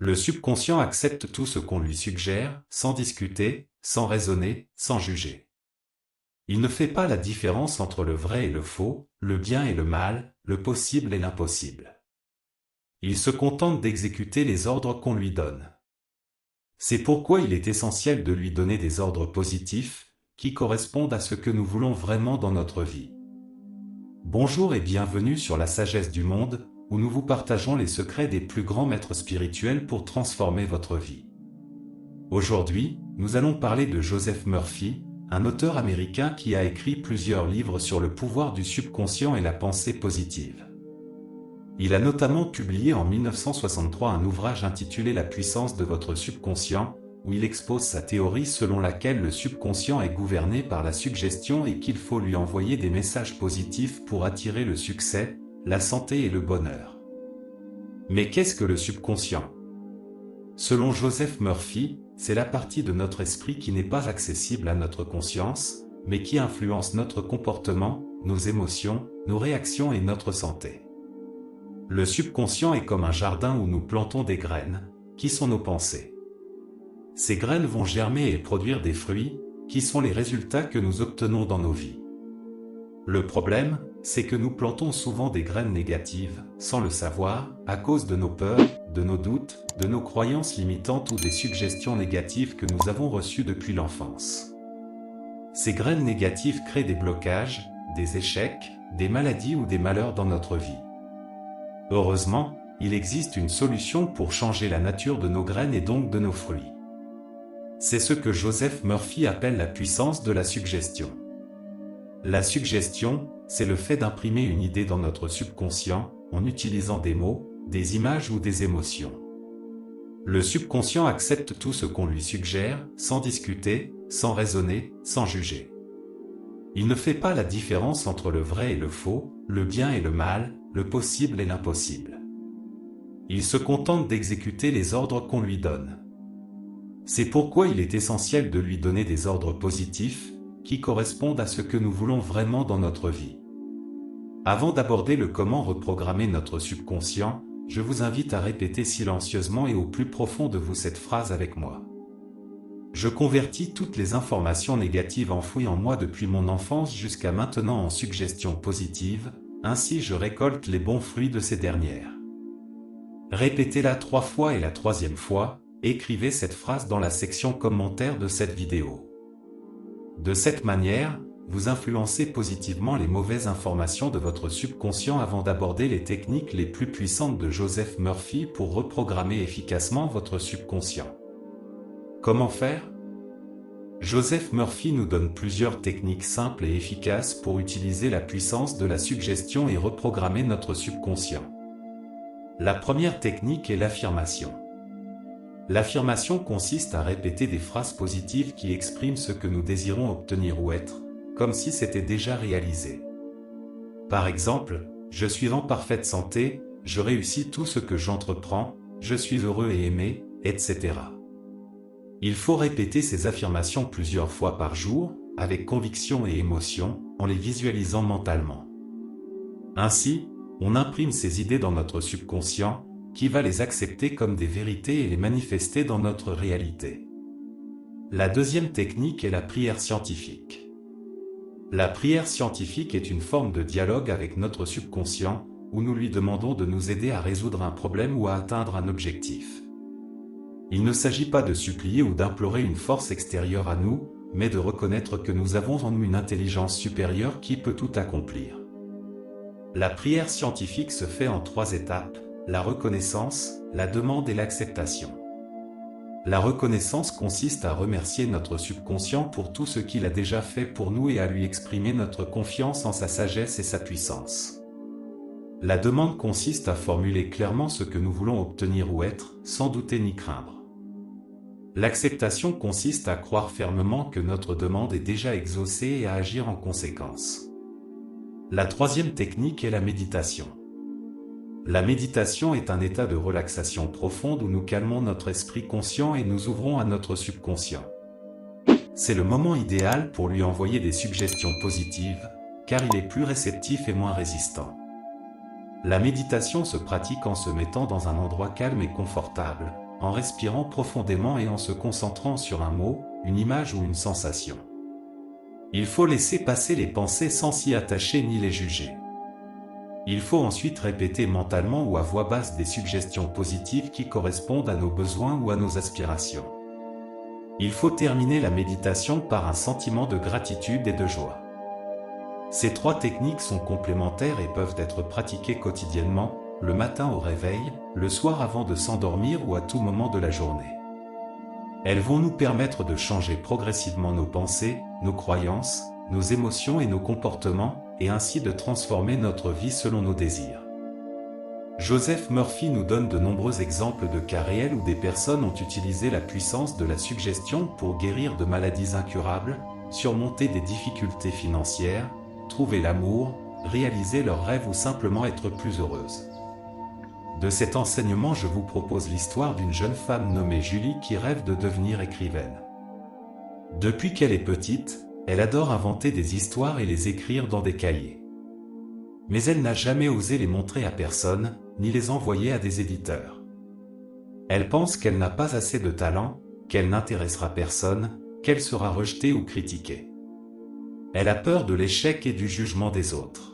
Le subconscient accepte tout ce qu'on lui suggère, sans discuter, sans raisonner, sans juger. Il ne fait pas la différence entre le vrai et le faux, le bien et le mal, le possible et l'impossible. Il se contente d'exécuter les ordres qu'on lui donne. C'est pourquoi il est essentiel de lui donner des ordres positifs, qui correspondent à ce que nous voulons vraiment dans notre vie. Bonjour et bienvenue sur la sagesse du monde, où nous vous partageons les secrets des plus grands maîtres spirituels pour transformer votre vie. Aujourd'hui, nous allons parler de Joseph Murphy, un auteur américain qui a écrit plusieurs livres sur le pouvoir du subconscient et la pensée positive. Il a notamment publié en 1963 un ouvrage intitulé La puissance de votre subconscient, où il expose sa théorie selon laquelle le subconscient est gouverné par la suggestion et qu'il faut lui envoyer des messages positifs pour attirer le succès, la santé et le bonheur. Mais qu'est-ce que le subconscient ? Selon Joseph Murphy, c'est la partie de notre esprit qui n'est pas accessible à notre conscience, mais qui influence notre comportement, nos émotions, nos réactions et notre santé. Le subconscient est comme un jardin où nous plantons des graines, qui sont nos pensées. Ces graines vont germer et produire des fruits, qui sont les résultats que nous obtenons dans nos vies. Le problème, c'est que nous plantons souvent des graines négatives, sans le savoir, à cause de nos peurs, de nos doutes, de nos croyances limitantes ou des suggestions négatives que nous avons reçues depuis l'enfance. Ces graines négatives créent des blocages, des échecs, des maladies ou des malheurs dans notre vie. Heureusement, il existe une solution pour changer la nature de nos graines et donc de nos fruits. C'est ce que Joseph Murphy appelle la puissance de la suggestion. La suggestion, c'est le fait d'imprimer une idée dans notre subconscient, en utilisant des mots, des images ou des émotions. Le subconscient accepte tout ce qu'on lui suggère, sans discuter, sans raisonner, sans juger. Il ne fait pas la différence entre le vrai et le faux, le bien et le mal, le possible et l'impossible. Il se contente d'exécuter les ordres qu'on lui donne. C'est pourquoi il est essentiel de lui donner des ordres positifs, qui correspondent à ce que nous voulons vraiment dans notre vie. Avant d'aborder le comment reprogrammer notre subconscient, je vous invite à répéter silencieusement et au plus profond de vous cette phrase avec moi. Je convertis toutes les informations négatives enfouies en moi depuis mon enfance jusqu'à maintenant en suggestions positives, ainsi je récolte les bons fruits de ces dernières. Répétez-la 3 fois et la 3e fois, écrivez cette phrase dans la section commentaires de cette vidéo. De cette manière, vous influencez positivement les mauvaises informations de votre subconscient avant d'aborder les techniques les plus puissantes de Joseph Murphy pour reprogrammer efficacement votre subconscient. Comment faire ? Joseph Murphy nous donne plusieurs techniques simples et efficaces pour utiliser la puissance de la suggestion et reprogrammer notre subconscient. La première technique est l'affirmation. L'affirmation consiste à répéter des phrases positives qui expriment ce que nous désirons obtenir ou être, comme si c'était déjà réalisé. Par exemple, je suis en parfaite santé, je réussis tout ce que j'entreprends, je suis heureux et aimé, etc. Il faut répéter ces affirmations plusieurs fois par jour, avec conviction et émotion, en les visualisant mentalement. Ainsi, on imprime ces idées dans notre subconscient, qui va les accepter comme des vérités et les manifester dans notre réalité. La deuxième technique est la prière scientifique. La prière scientifique est une forme de dialogue avec notre subconscient, où nous lui demandons de nous aider à résoudre un problème ou à atteindre un objectif. Il ne s'agit pas de supplier ou d'implorer une force extérieure à nous, mais de reconnaître que nous avons en nous une intelligence supérieure qui peut tout accomplir. La prière scientifique se fait en 3 étapes. La reconnaissance, la demande et l'acceptation. La reconnaissance consiste à remercier notre subconscient pour tout ce qu'il a déjà fait pour nous et à lui exprimer notre confiance en sa sagesse et sa puissance. La demande consiste à formuler clairement ce que nous voulons obtenir ou être, sans douter ni craindre. L'acceptation consiste à croire fermement que notre demande est déjà exaucée et à agir en conséquence. La troisième technique est la méditation. La méditation est un état de relaxation profonde où nous calmons notre esprit conscient et nous ouvrons à notre subconscient. C'est le moment idéal pour lui envoyer des suggestions positives, car il est plus réceptif et moins résistant. La méditation se pratique en se mettant dans un endroit calme et confortable, en respirant profondément et en se concentrant sur un mot, une image ou une sensation. Il faut laisser passer les pensées sans s'y attacher ni les juger. Il faut ensuite répéter mentalement ou à voix basse des suggestions positives qui correspondent à nos besoins ou à nos aspirations. Il faut terminer la méditation par un sentiment de gratitude et de joie. Ces 3 techniques sont complémentaires et peuvent être pratiquées quotidiennement, le matin au réveil, le soir avant de s'endormir ou à tout moment de la journée. Elles vont nous permettre de changer progressivement nos pensées, nos croyances, nos émotions et nos comportements, et ainsi de transformer notre vie selon nos désirs. Joseph Murphy nous donne de nombreux exemples de cas réels où des personnes ont utilisé la puissance de la suggestion pour guérir de maladies incurables, surmonter des difficultés financières, trouver l'amour, réaliser leurs rêves ou simplement être plus heureuses. De cet enseignement, je vous propose l'histoire d'une jeune femme nommée Julie qui rêve de devenir écrivaine. Depuis qu'elle est petite, elle adore inventer des histoires et les écrire dans des cahiers. Mais elle n'a jamais osé les montrer à personne, ni les envoyer à des éditeurs. Elle pense qu'elle n'a pas assez de talent, qu'elle n'intéressera personne, qu'elle sera rejetée ou critiquée. Elle a peur de l'échec et du jugement des autres.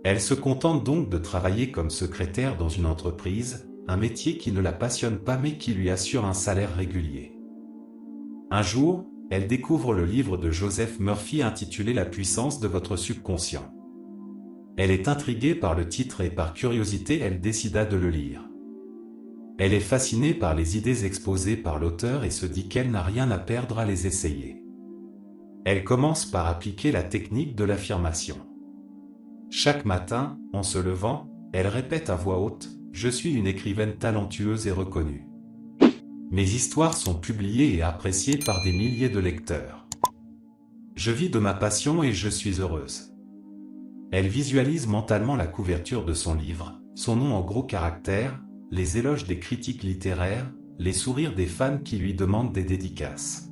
Elle se contente donc de travailler comme secrétaire dans une entreprise, un métier qui ne la passionne pas mais qui lui assure un salaire régulier. Un jour, elle découvre le livre de Joseph Murphy intitulé « La puissance de votre subconscient ». Elle est intriguée par le titre et par curiosité elle décida de le lire. Elle est fascinée par les idées exposées par l'auteur et se dit qu'elle n'a rien à perdre à les essayer. Elle commence par appliquer la technique de l'affirmation. Chaque matin, en se levant, elle répète à voix haute « Je suis une écrivaine talentueuse et reconnue. Mes histoires sont publiées et appréciées par des milliers de lecteurs. Je vis de ma passion et je suis heureuse. » Elle visualise mentalement la couverture de son livre, son nom en gros caractères, les éloges des critiques littéraires, les sourires des fans qui lui demandent des dédicaces.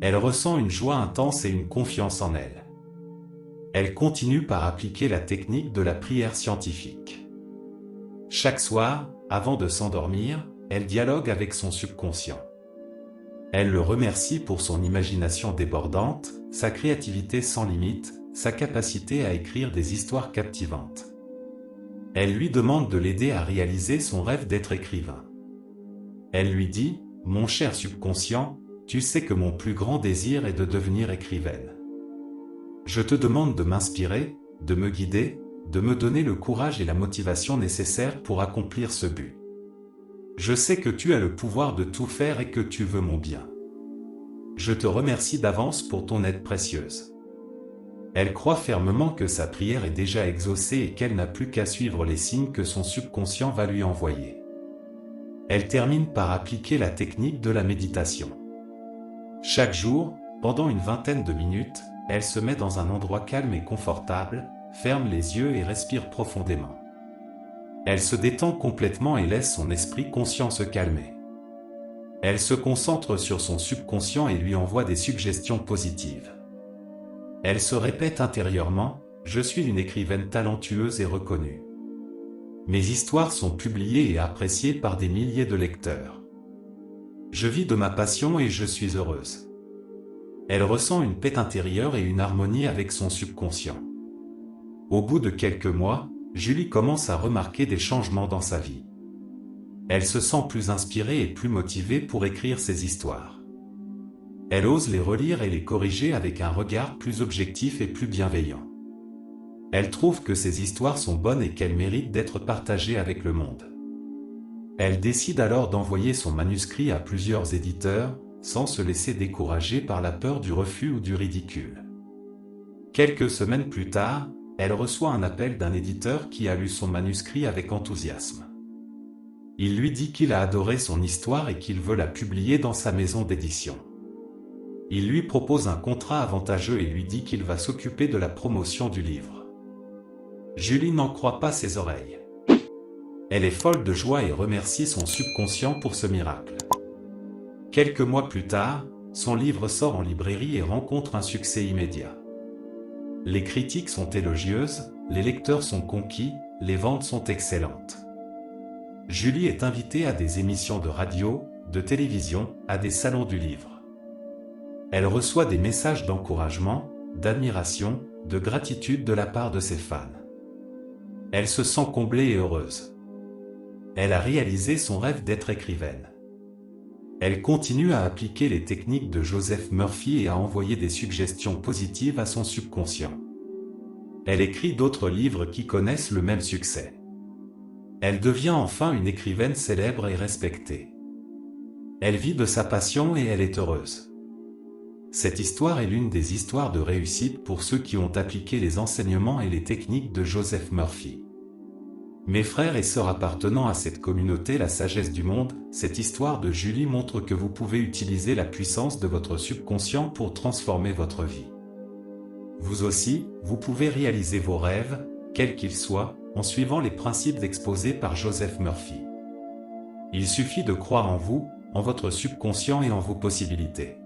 Elle ressent une joie intense et une confiance en elle. Elle continue par appliquer la technique de la prière scientifique. Chaque soir, avant de s'endormir, elle dialogue avec son subconscient. Elle le remercie pour son imagination débordante, sa créativité sans limite, sa capacité à écrire des histoires captivantes. Elle lui demande de l'aider à réaliser son rêve d'être écrivain. Elle lui dit « Mon cher subconscient, tu sais que mon plus grand désir est de devenir écrivaine. Je te demande de m'inspirer, de me guider, de me donner le courage et la motivation nécessaires pour accomplir ce but. Je sais que tu as le pouvoir de tout faire et que tu veux mon bien. Je te remercie d'avance pour ton aide précieuse. » Elle croit fermement que sa prière est déjà exaucée et qu'elle n'a plus qu'à suivre les signes que son subconscient va lui envoyer. Elle termine par appliquer la technique de la méditation. Chaque jour, pendant une vingtaine de minutes, elle se met dans un endroit calme et confortable, ferme les yeux et respire profondément. Elle se détend complètement et laisse son esprit conscient se calmer. Elle se concentre sur son subconscient et lui envoie des suggestions positives. Elle se répète intérieurement « Je suis une écrivaine talentueuse et reconnue. Mes histoires sont publiées et appréciées par des milliers de lecteurs. Je vis de ma passion et je suis heureuse. » Elle ressent une paix intérieure et une harmonie avec son subconscient. Au bout de quelques mois, Julie commence à remarquer des changements dans sa vie. Elle se sent plus inspirée et plus motivée pour écrire ses histoires. Elle ose les relire et les corriger avec un regard plus objectif et plus bienveillant. Elle trouve que ses histoires sont bonnes et qu'elles méritent d'être partagées avec le monde. Elle décide alors d'envoyer son manuscrit à plusieurs éditeurs, sans se laisser décourager par la peur du refus ou du ridicule. Quelques semaines plus tard, elle reçoit un appel d'un éditeur qui a lu son manuscrit avec enthousiasme. Il lui dit qu'il a adoré son histoire et qu'il veut la publier dans sa maison d'édition. Il lui propose un contrat avantageux et lui dit qu'il va s'occuper de la promotion du livre. Julie n'en croit pas ses oreilles. Elle est folle de joie et remercie son subconscient pour ce miracle. Quelques mois plus tard, son livre sort en librairie et rencontre un succès immédiat. Les critiques sont élogieuses, les lecteurs sont conquis, les ventes sont excellentes. Julie est invitée à des émissions de radio, de télévision, à des salons du livre. Elle reçoit des messages d'encouragement, d'admiration, de gratitude de la part de ses fans. Elle se sent comblée et heureuse. Elle a réalisé son rêve d'être écrivaine. Elle continue à appliquer les techniques de Joseph Murphy et à envoyer des suggestions positives à son subconscient. Elle écrit d'autres livres qui connaissent le même succès. Elle devient enfin une écrivaine célèbre et respectée. Elle vit de sa passion et elle est heureuse. Cette histoire est l'une des histoires de réussite pour ceux qui ont appliqué les enseignements et les techniques de Joseph Murphy. Mes frères et sœurs appartenant à cette communauté La Sagesse du Monde, cette histoire de Julie montre que vous pouvez utiliser la puissance de votre subconscient pour transformer votre vie. Vous aussi, vous pouvez réaliser vos rêves, quels qu'ils soient, en suivant les principes exposés par Joseph Murphy. Il suffit de croire en vous, en votre subconscient et en vos possibilités.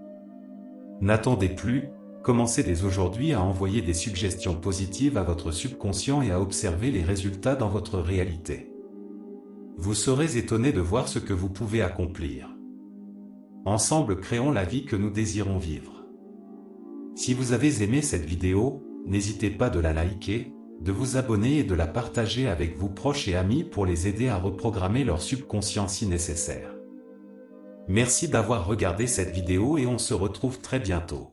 N'attendez plus, commencez dès aujourd'hui à envoyer des suggestions positives à votre subconscient et à observer les résultats dans votre réalité. Vous serez étonné de voir ce que vous pouvez accomplir. Ensemble créons la vie que nous désirons vivre. Si vous avez aimé cette vidéo, n'hésitez pas de la liker, de vous abonner et de la partager avec vos proches et amis pour les aider à reprogrammer leur subconscient si nécessaire. Merci d'avoir regardé cette vidéo et on se retrouve très bientôt.